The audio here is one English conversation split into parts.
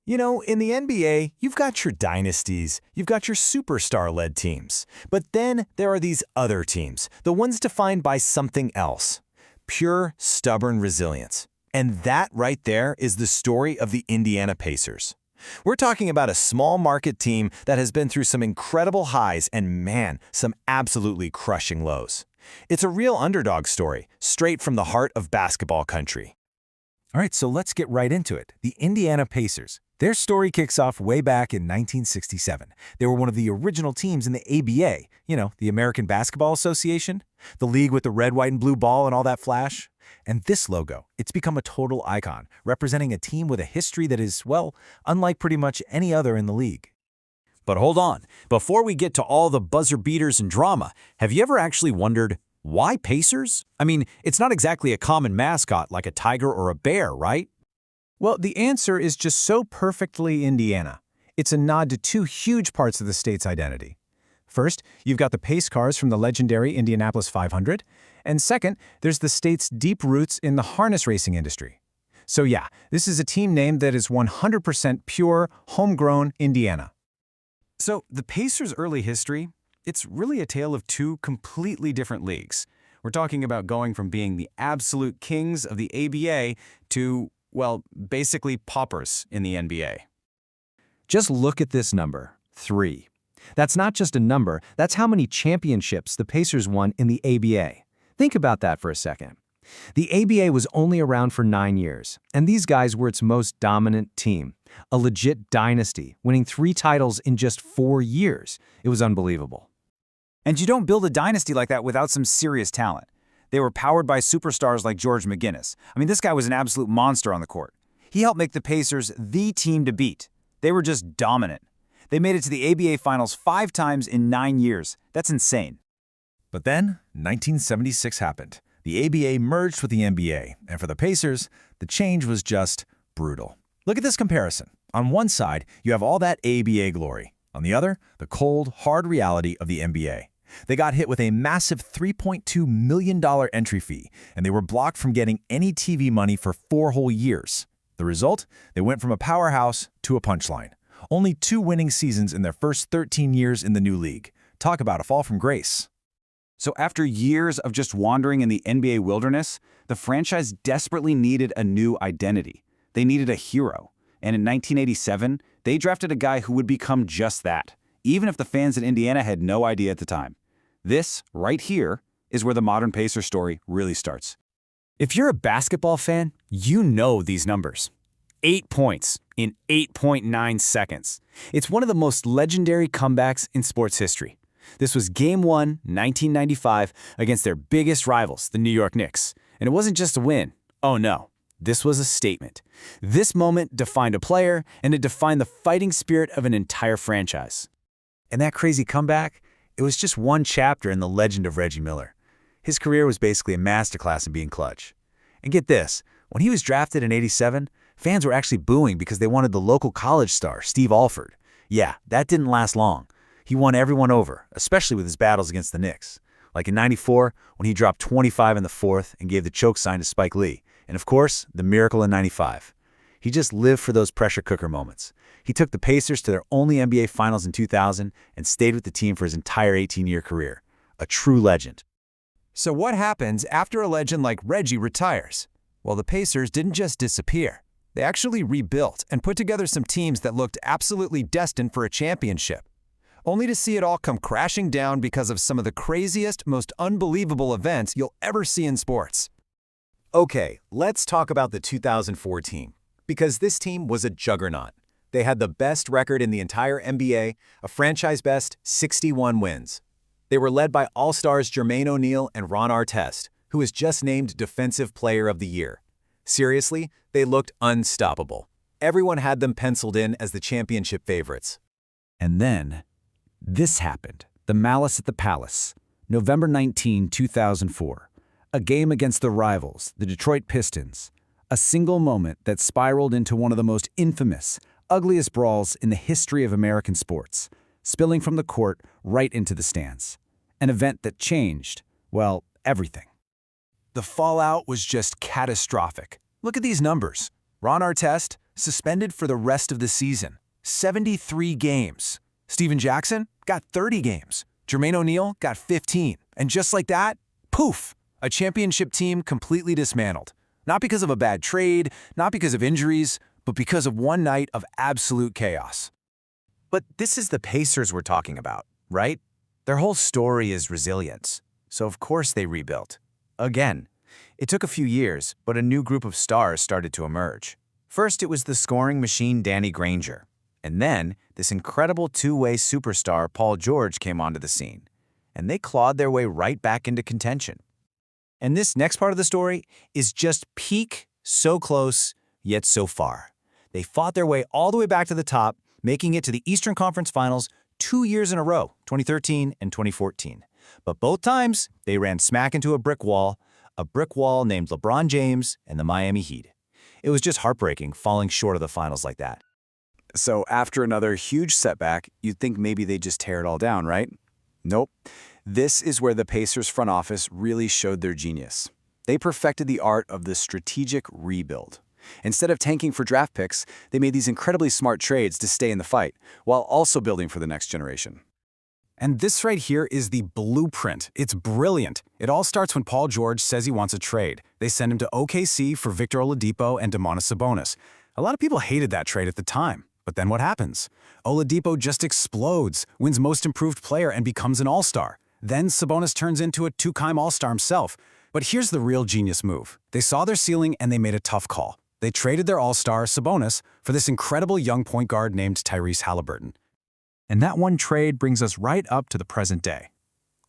In the NBA, you've got your dynasties, you've got your superstar-led teams. But then there are these other teams, the ones defined by something else. Pure, stubborn resilience. And that right there is the story of the Indiana Pacers. We're talking about a small market team that has been through some incredible highs and, man, some absolutely crushing lows. It's a real underdog story, straight from the heart of basketball country. All right, so let's get right into it. The Indiana Pacers. Their story kicks off way back in 1967. They were one of the original teams in the ABA, the American Basketball Association, the league with the red, white, and blue ball and all that flash. And this logo, it's become a total icon, representing a team with a history that is, well, unlike pretty much any other in the league. But hold on, before we get to all the buzzer beaters and drama, have you ever actually wondered, why Pacers? I mean, it's not exactly a common mascot like a tiger or a bear, right? Well, the answer is just so perfectly Indiana. It's a nod to two huge parts of the state's identity. First, you've got the pace cars from the legendary Indianapolis 500, and second, there's the state's deep roots in the harness racing industry. So yeah, this is a team name that is 100% pure, homegrown Indiana. So the Pacers' early history, it's really a tale of two completely different leagues. We're talking about going from being the absolute kings of the ABA to, well, basically paupers in the NBA. Just look at this number, 3. That's not just a number, that's how many championships the Pacers won in the ABA. Think about that for a second. The ABA was only around for 9 years, and these guys were its most dominant team. A legit dynasty, winning 3 titles in just 4 years. It was unbelievable. And you don't build a dynasty like that without some serious talent. They were powered by superstars like George McGinnis. I mean, this guy was an absolute monster on the court. He helped make the Pacers the team to beat. They were just dominant. They made it to the ABA Finals 5 times in 9 years. That's insane. But then, 1976 happened. The ABA merged with the NBA, and for the Pacers, the change was just brutal. Look at this comparison. On one side, you have all that ABA glory. On the other, the cold, hard reality of the NBA. They got hit with a massive $3.2 million entry fee, and they were blocked from getting any TV money for 4 whole years. The result? They went from a powerhouse to a punchline. Only 2 winning seasons in their first 13 years in the new league. Talk about a fall from grace. So after years of just wandering in the NBA wilderness, the franchise desperately needed a new identity. They needed a hero. And in 1987, they drafted a guy who would become just that, even if the fans in Indiana had no idea at the time. This, right here, is where the modern Pacer story really starts. If you're a basketball fan, you know these numbers. 8 points in 8.9 seconds. It's one of the most legendary comebacks in sports history. This was Game 1, 1995, against their biggest rivals, the New York Knicks. And it wasn't just a win. Oh no, this was a statement. This moment defined a player, and it defined the fighting spirit of an entire franchise. And that crazy comeback, it was just one chapter in the legend of Reggie Miller. His career was basically a masterclass in being clutch. And get this, when he was drafted in '87, fans were actually booing because they wanted the local college star, Steve Alford. Yeah, that didn't last long. He won everyone over, especially with his battles against the Knicks. Like in '94, when he dropped 25 in the 4th and gave the choke sign to Spike Lee. And of course, the miracle in '95. He just lived for those pressure cooker moments. He took the Pacers to their only NBA Finals in 2000 and stayed with the team for his entire 18-year career. A true legend. So what happens after a legend like Reggie retires? Well, the Pacers didn't just disappear. They actually rebuilt and put together some teams that looked absolutely destined for a championship, only to see it all come crashing down because of some of the craziest, most unbelievable events you'll ever see in sports. Okay, let's talk about the 2004 team, because this team was a juggernaut. They had the best record in the entire NBA, a franchise-best 61 wins. They were led by All-Stars Jermaine O'Neal and Ron Artest, who was just named Defensive Player of the Year. Seriously, they looked unstoppable. Everyone had them penciled in as the championship favorites. And then, this happened. The Malice at the Palace. November 19, 2004. A game against the rivals, the Detroit Pistons. A single moment that spiraled into one of the most infamous, ugliest brawls in the history of American sports, spilling from the court right into the stands. An event that changed, well, everything. The fallout was just catastrophic. Look at these numbers. Ron Artest, suspended for the rest of the season. 73 games. Steven Jackson got 30 games. Jermaine O'Neal got 15. And just like that, poof, a championship team completely dismantled. Not because of a bad trade, not because of injuries, but because of one night of absolute chaos. But this is the Pacers we're talking about, right? Their whole story is resilience. So of course they rebuilt. Again. It took a few years, but a new group of stars started to emerge. First, it was the scoring machine Danny Granger. And then, this incredible two-way superstar Paul George came onto the scene. And they clawed their way right back into contention. And this next part of the story is just peak, so close, yet so far. They fought their way all the way back to the top, making it to the Eastern Conference Finals 2 years in a row, 2013 and 2014. But both times, they ran smack into a brick wall named LeBron James and the Miami Heat. It was just heartbreaking falling short of the finals like that. So after another huge setback, you'd think maybe they'd just tear it all down, right? Nope. This is where the Pacers front office really showed their genius. They perfected the art of the strategic rebuild. Instead of tanking for draft picks, they made these incredibly smart trades to stay in the fight, while also building for the next generation. And this right here is the blueprint. It's brilliant. It all starts when Paul George says he wants a trade. They send him to OKC for Victor Oladipo and Domantas Sabonis. A lot of people hated that trade at the time. But then what happens? Oladipo just explodes, wins Most Improved Player, and becomes an all-star. Then Sabonis turns into a two-time all-star himself. But here's the real genius move. They saw their ceiling and they made a tough call. They traded their all-star, Sabonis, for this incredible young point guard named Tyrese Haliburton. And that one trade brings us right up to the present day.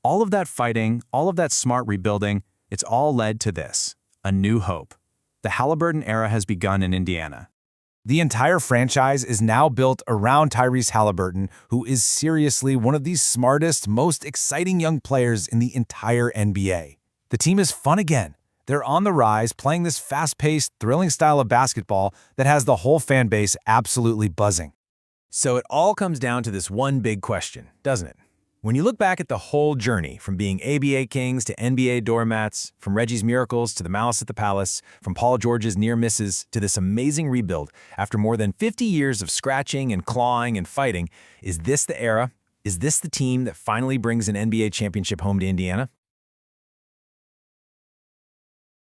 All of that fighting, all of that smart rebuilding, it's all led to this, a new hope. The Haliburton era has begun in Indiana. The entire franchise is now built around Tyrese Haliburton, who is seriously one of the smartest, most exciting young players in the entire NBA. The team is fun again. They're on the rise, playing this fast-paced, thrilling style of basketball that has the whole fan base absolutely buzzing. So it all comes down to this one big question, doesn't it? When you look back at the whole journey, from being ABA kings to NBA doormats, from Reggie's miracles to the malice at the palace, from Paul George's near misses to this amazing rebuild, after more than 50 years of scratching and clawing and fighting, is this the era? Is this the team that finally brings an NBA championship home to Indiana?